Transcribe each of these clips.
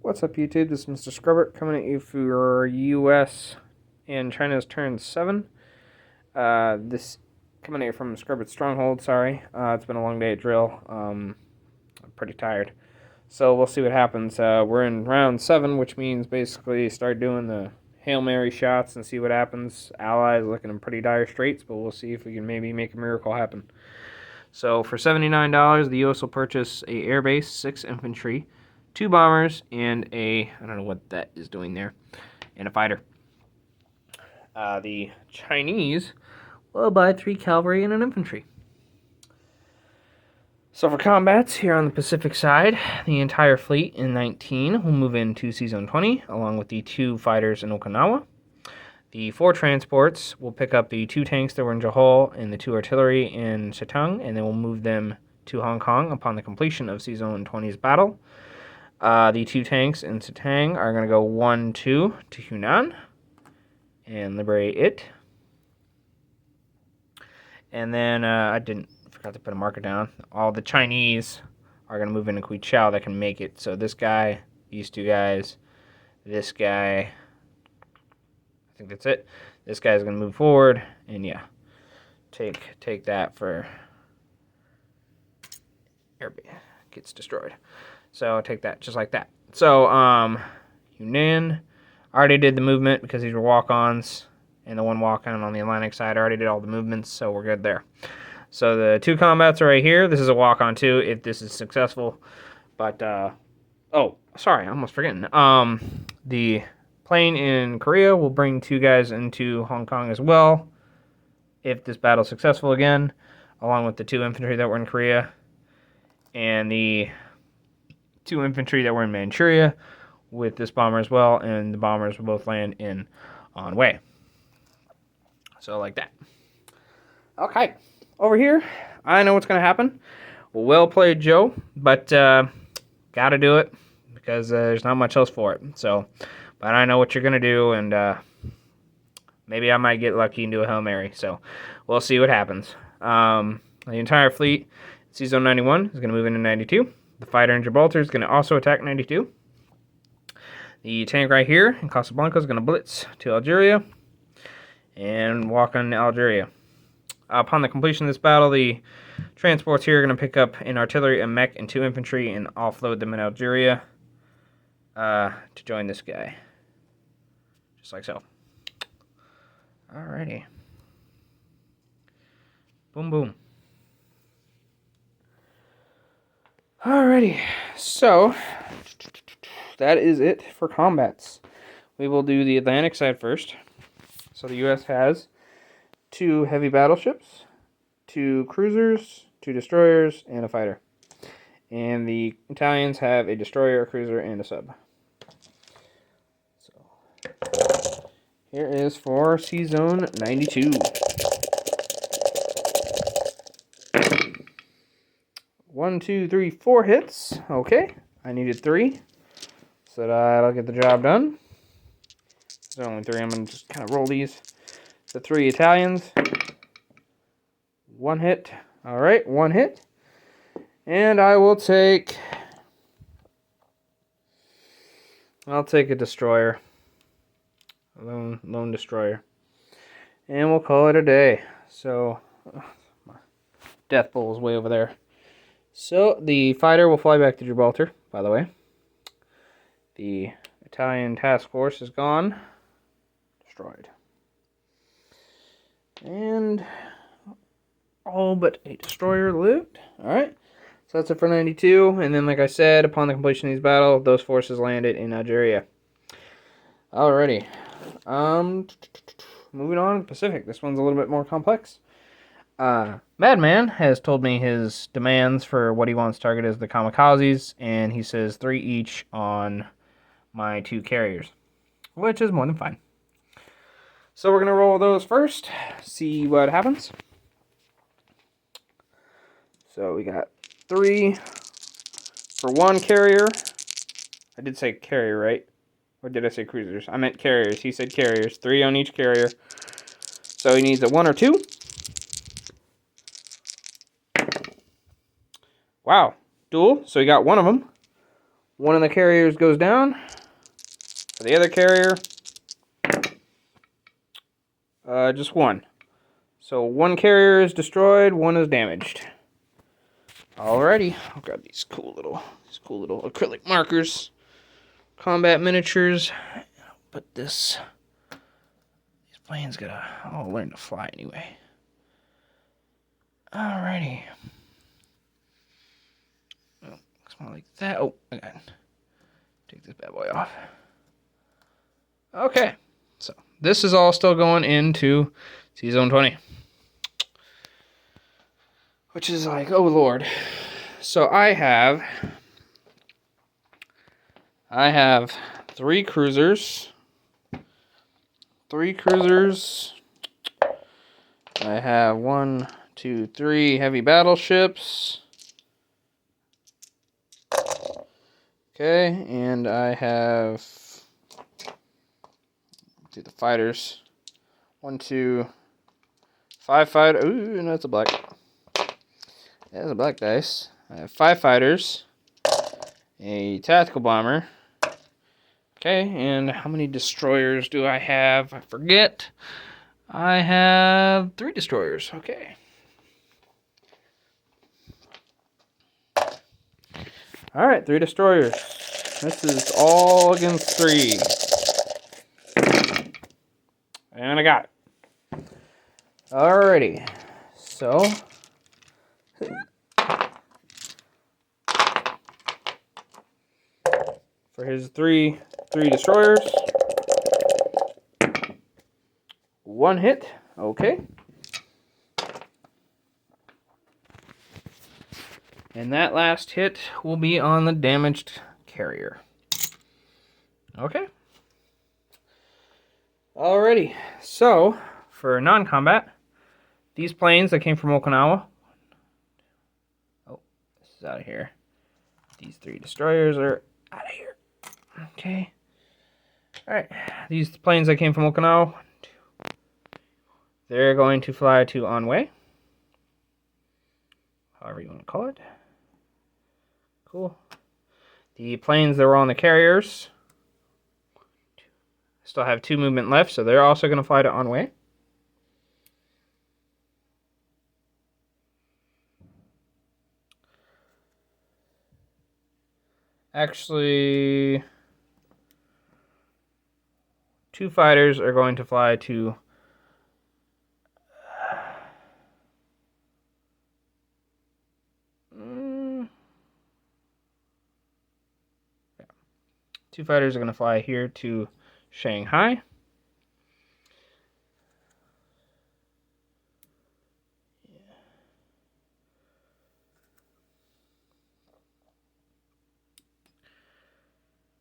What's up, YouTube? This is Mr. Scrubbert coming at you for U.S. and China's turn 7. This coming at you from Scrubbert Stronghold. Sorry, it's been a long day at drill. I'm pretty tired, so we'll see what happens. We're in round 7, which means basically start doing the Hail Mary shots and see what happens. Allies looking in pretty dire straits, but we'll see if we can maybe make a miracle happen. So for $79, the U.S. will purchase a air base, 6 infantry, 2 bombers, and I don't know what that is doing there, and a fighter. The Chinese will buy 3 cavalry and an infantry. So for combats here on the Pacific side, the entire fleet in 19 will move into Season 20, along with the 2 fighters in Okinawa. The 4 transports will pick up the 2 tanks that were in Johor and the 2 artillery in Shatong, and then we'll move them to Hong Kong upon the completion of Season 20's battle. The 2 tanks in Shatong are going to go 1-2 to Hunan and liberate it. And then forgot to put a marker down. All the Chinese are going to move into Quichao that can make it. So this guy, these 2 guys, this guy, I think that's it. This guy's going to move forward, and yeah, take that for airbase. Gets destroyed. So take that just like that. So Yunnan already did the movement because these were walk-ons, and the one walk-on the Atlantic side already did all the movements, so we're good there. So the 2 combats are right here. This is a walk-on too if this is successful. But oh, sorry, I'm almost forgetting. The plane in Korea will bring 2 guys into Hong Kong as well if this battle's successful again, along with the 2 infantry that were in Korea and the 2 infantry that were in Manchuria with this bomber as well, and the bombers will both land in Anhui. So like that. Okay, over here, I know what's going to happen. Well played, Joe, but gotta do it because there's not much else for it. So, but I know what you're going to do, and maybe I might get lucky and do a Hail Mary. So we'll see what happens. The entire fleet, Season 91, is going to move into 92. The fighter in Gibraltar is going to also attack 92. The tank right here in Casablanca is going to blitz to Algeria and walk on Algeria. Upon the completion of this battle, the transports here are going to pick up an artillery, a mech, and 2 infantry and offload them in Algeria to join this guy. Just like so. Alrighty. Boom, boom. Alrighty. So, that is it for combats. We will do the Atlantic side first. So the U.S. has 2 heavy battleships, 2 cruisers, 2 destroyers, and a fighter. And the Italians have a destroyer, a cruiser, and a sub. So here is for Season 92. 1, 2, 3, 4 hits. Okay, I needed 3, so that'll get the job done. There's only 3. I'm going to just kind of roll these. The 3 Italians. 1 hit. Alright, 1 hit. And I will take... I'll take a destroyer. A lone destroyer. And we'll call it a day. So, my death bowl is way over there. So, the fighter will fly back to Gibraltar, by the way. The Italian task force is gone. Destroyed. And all but a destroyer lived. Alright. So that's it for 92. And then, like I said, upon the completion of these battles, those forces landed in Algeria. Alrighty. Moving on to the Pacific. This one's a little bit more complex. Madman has told me his demands for what he wants targeted as the kamikazes, and he says 3 each on my 2 carriers, which is more than fine. So we're going to roll those first, see what happens. So we got 3 for 1 carrier. I did say carrier, right? Or did I say cruisers? I meant carriers. He said carriers. 3 on each carrier. So he needs a 1 or 2. Wow. Dual. So he got 1 of them. One of the carriers goes down. For the other carrier, just one. So one carrier is destroyed, one is damaged. Alrighty, I'll grab these cool little acrylic markers, combat miniatures. Put these planes gotta all learn to fly anyway. Alrighty. Oh, looks more like that. Oh, I got take this bad boy off. Okay, so this is all still going into C-Zone 20. Which is like, oh Lord. So I have 3 cruisers. I have 1, 2, 3 heavy battleships. Okay, and I have the fighters. 1, 2, 5 fighters. Ooh, and that's a black. That's a black dice. I have 5 fighters, a tactical bomber. Okay, and how many destroyers do I have? I forget. I have 3 destroyers. Okay. Alright, 3 destroyers. This is all against 3. And I got it. Alrighty. So, for his three destroyers, 1 hit. Okay. And that last hit will be on the damaged carrier. Okay. Alrighty. So, for non-combat, these planes that came from Okinawa. Oh, this is out of here. These 3 destroyers are out of here. Okay. Alright. These planes that came from Okinawa, they're going to fly to Onway. However you want to call it. Cool. The planes that were on the carriers still have 2 movement left, so they're also going to fly to Onway. Actually, 2 fighters are going to fly to Two fighters are going to fly here to Shanghai.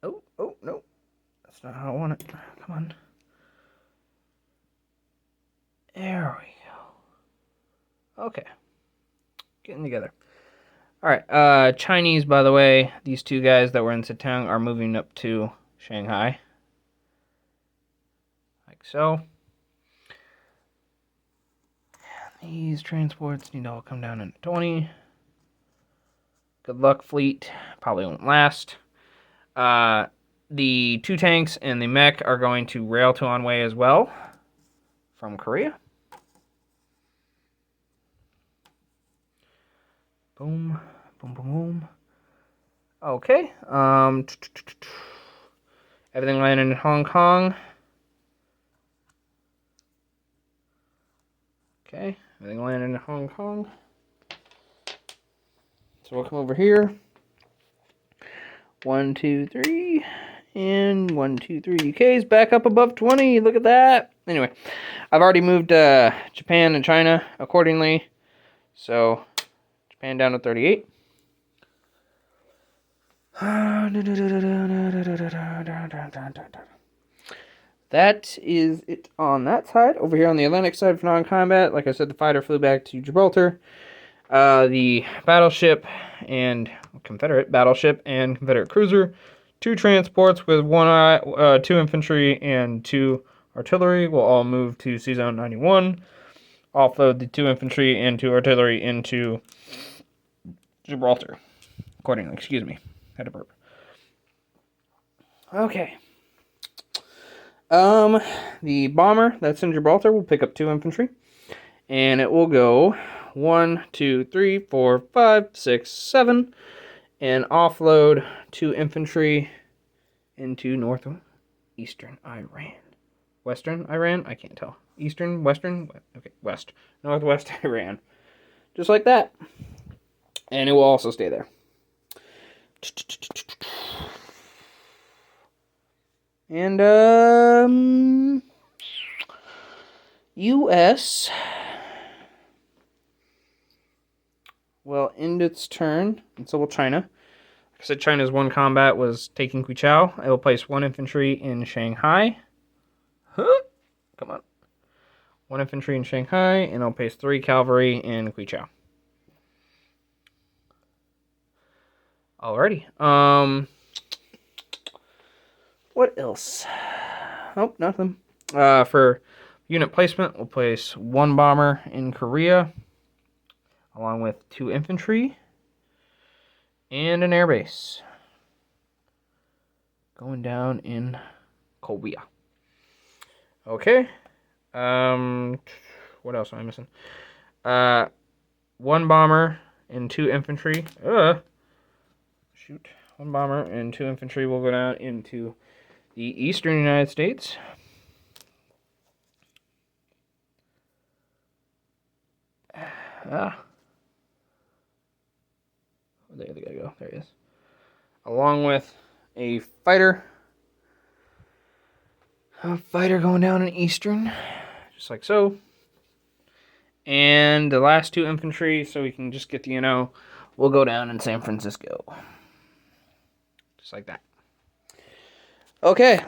Oh, no. That's not how I want it. Come on. There we go. Okay. Getting together. Alright, Chinese, by the way, these 2 guys that were in Sitang are moving up to Shanghai. Like so. And these transports need to all come down into 20. Good luck, fleet. Probably won't last. The 2 tanks and the mech are going to rail to Onway as well from Korea. Boom, boom, boom, boom. Okay. Everything landed in Hong Kong. Okay, everything landed in Hong Kong. So we'll come over here. 1, 2, 3, and 1, 2, 3. UK's back up above 20. Look at that. Anyway, I've already moved Japan and China accordingly. So Japan down to 38. That is it on that side. Over here on the Atlantic side for non-combat, like I said, the fighter flew back to Gibraltar. The battleship and Confederate battleship and Confederate cruiser, 2 transports with 2 infantry and 2 artillery will all move to C-Zone 91. Offload the 2 infantry and 2 artillery into Gibraltar. Accordingly, excuse me. Had to burp. Okay. The bomber that's in Gibraltar will pick up 2 infantry, and it will go 1, 2, 3, 4, 5, 6, 7, and offload 2 infantry into northeastern Iran. Western Iran? I can't tell. Eastern, western? Okay, west. Northwest Iran. Just like that. And it will also stay there. And, U.S. will end its turn, and so will China. Like I said, China's one combat was taking Quichao. I will place 1 infantry in Shanghai. Huh? Come on. 1 infantry in Shanghai, and I'll place 3 cavalry in Quichao. Alrighty. What else? Oh, nothing. For unit placement, we'll place 1 bomber in Korea, along with 2 infantry, and an airbase. Going down in Korea. Okay. What else am I missing? 1 bomber and 2 infantry. Shoot. 1 bomber and 2 infantry will go down into the eastern United States. There they go. There he is. Along with a fighter. A fighter going down in eastern. Just like so. And the last 2 infantry, so we can just get the, will go down in San Francisco. Just like that. Okay,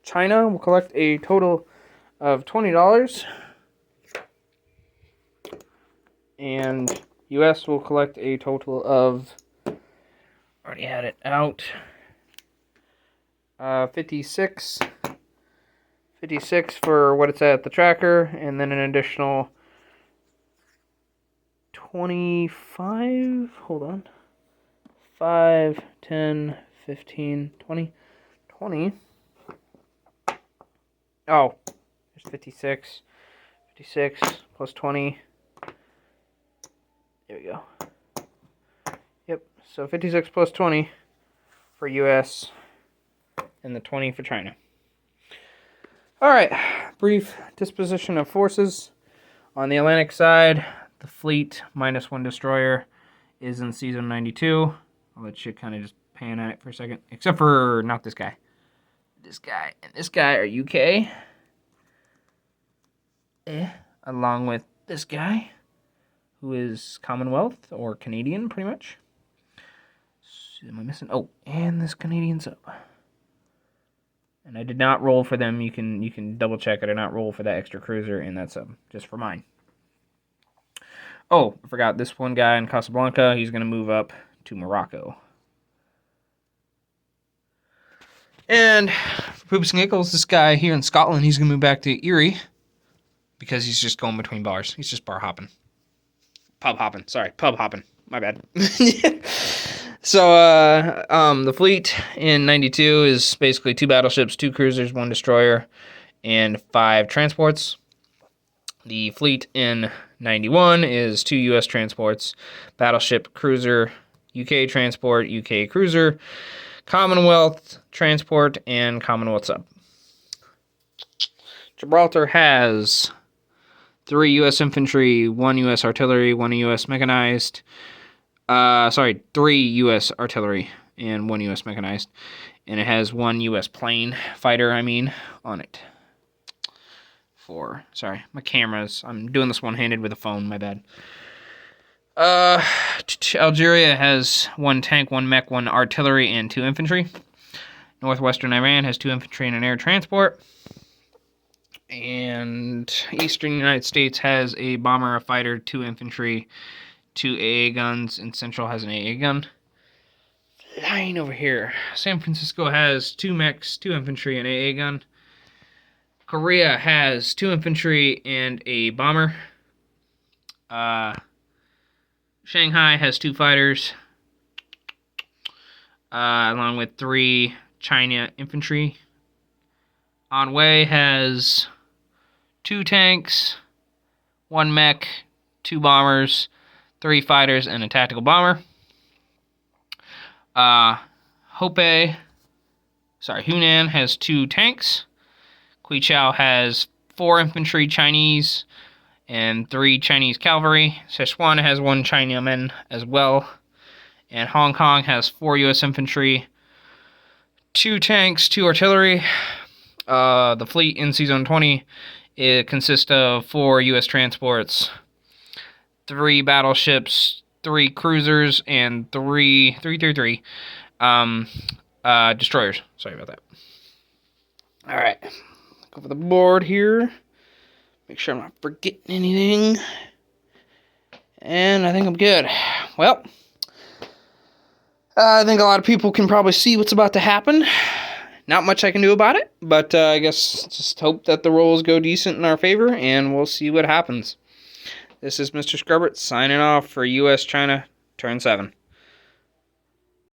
China will collect a total of $20. And U.S. will collect a total of, already had it out, 56 for what it's at the tracker, and then an additional 25, hold on, 5, 10, 15, 20, oh, there's 56 plus 20, there we go, yep, so 56 plus 20 for U.S., and the 20 for China. Alright, brief disposition of forces. On the Atlantic side, the fleet minus 1 destroyer is in Season 92. I'll let you kind of just pan at it for a second. Except for not this guy. This guy and this guy are UK. Along with this guy, who is Commonwealth or Canadian, pretty much. So, am I missing? Oh, and this Canadian sub. And I did not roll for them. You can double check. I did not roll for that extra cruiser in that sub, just for mine. Oh, I forgot this one guy in Casablanca. He's going to move up to Morocco. And for Poops and Giggles, this guy here in Scotland, he's going to move back to Erie because he's just going between bars. He's just bar hopping. Pub hopping. Sorry, pub hopping. My bad. So, the fleet in 92 is basically 2 battleships, 2 cruisers, 1 destroyer, and 5 transports. The fleet in 91 is 2 U.S. transports, battleship, cruiser, UK transport, UK cruiser, Commonwealth transport, and Commonwealth sub. Gibraltar has 3 U.S. infantry, 1 U.S. artillery, 1 U.S. mechanized. 3 U.S. artillery and 1 U.S. mechanized. And it has 1 U.S. plane fighter, on it. Sorry, my cameras. I'm doing this one-handed with a phone, my bad. Algeria has 1 tank, 1 mech, 1 artillery, and 2 infantry. Northwestern Iran has 2 infantry and an air transport. And Eastern United States has a bomber, a fighter, 2 infantry, 2 AA guns, and Central has an AA gun. Flying over here. San Francisco has 2 mechs, 2 infantry, and AA gun. Korea has 2 infantry and a bomber. Shanghai has 2 fighters, along with 3 China infantry. Anhui has 2 tanks, 1 mech, 2 bombers, 3 fighters, and a tactical bomber. Hunan has 2 tanks. Quichao has 4 infantry Chinese and 3 Chinese cavalry. Sichuan has 1 Chinaman as well. And Hong Kong has 4 U.S. infantry, 2 tanks, 2 artillery. The fleet in Season 20 consists of 4 U.S. transports, 3 battleships, 3 cruisers, and 3 destroyers. Sorry about that. All right, go for the board here. Make sure I'm not forgetting anything. And I think I'm good. Well, I think a lot of people can probably see what's about to happen. Not much I can do about it, but I guess just hope that the rolls go decent in our favor, and we'll see what happens. This is Mr. Scrubbert signing off for U.S. China Turn 7.